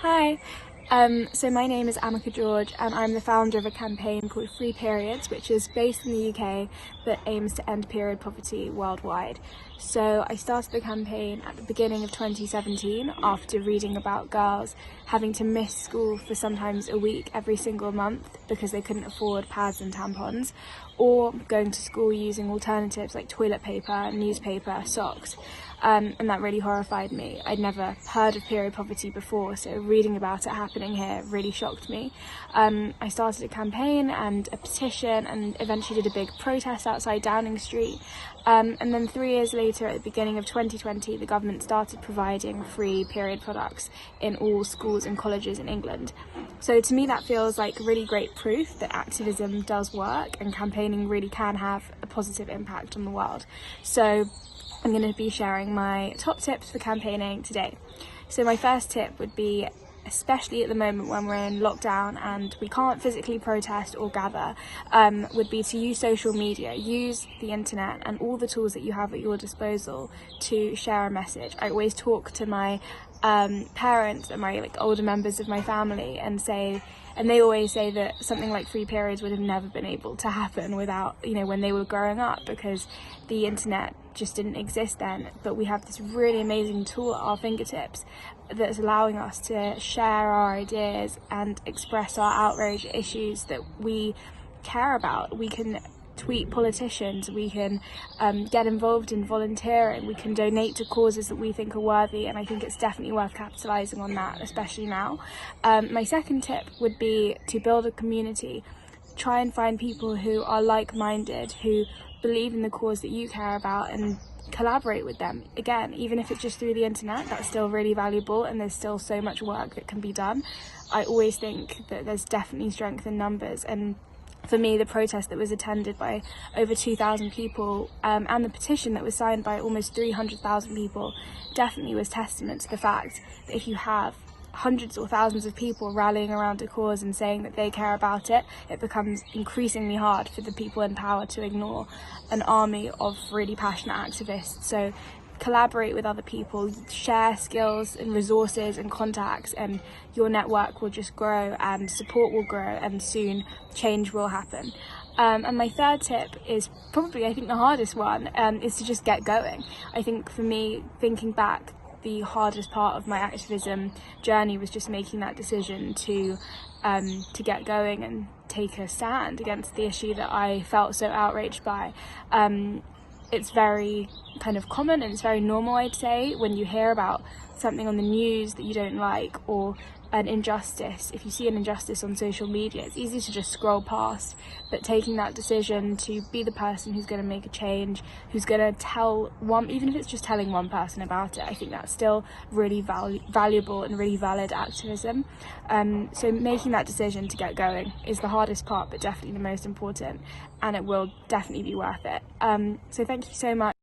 Hi, so my name is Amika George and I'm the founder of a campaign called Free Periods, which is based in the UK but aims to end period poverty worldwide. So I started the campaign at the beginning of 2017 after reading about girls having to miss school for sometimes a week every single month because they couldn't afford pads and tampons, or going to school using alternatives like toilet paper, newspaper, socks. And that really horrified me. I'd never heard of period poverty before, so reading about it happening here really shocked me. I started a campaign and a petition and eventually did a big protest outside Downing Street. And then 3 years later, at the beginning of 2020, the government started providing free period products in all schools and colleges in England. So to me that feels like really great proof that activism does work and campaigning really can have a positive impact on the world. So I'm going to be sharing my top tips for campaigning today. So my first tip would be, especially at the moment when we're in lockdown and we can't physically protest or gather, would be to use social media, use the internet and all the tools that you have at your disposal to share a message. I always talk to my parents and my older members of my family and they always say that something like free periods would have never been able to happen without, when they were growing up, because the internet just didn't exist then. But we have this really amazing tool at our fingertips that's allowing us to share our ideas and express our outrage at issues that we care about. We can tweet politicians, we can get involved in volunteering, we can donate to causes that we think are worthy, and I think it's definitely worth capitalising on that, especially now. My second tip would be to build a community. Try and find people who are like-minded, who believe in the cause that you care about, and collaborate with them. Again, even if it's just through the internet, that's still really valuable and there's still so much work that can be done. I always think that there's definitely strength in numbers, and for me, the protest that was attended by over 2,000 people and the petition that was signed by almost 300,000 people definitely was testament to the fact that if you have hundreds or thousands of people rallying around a cause and saying that they care about it, it becomes increasingly hard for the people in power to ignore an army of really passionate activists. So collaborate with other people, share skills and resources and contacts, and your network will just grow and support will grow and soon change will happen. And my third tip is probably, I think, the hardest one, is to just get going. I think for me, thinking back, the hardest part of my activism journey was just making that decision to get going and take a stand against the issue that I felt so outraged by. It's very kind of common and it's very normal, I'd say, when you hear about something on the news that you don't like or an injustice. If you see an injustice on social media, it's easy to just scroll past, but taking that decision to be the person who's going to make a change, who's going to tell one, even if it's just telling one person about it, I think that's still really valuable and really valid activism. So making that decision to get going is the hardest part, but definitely the most important, and it will definitely be worth it. So thank you so much.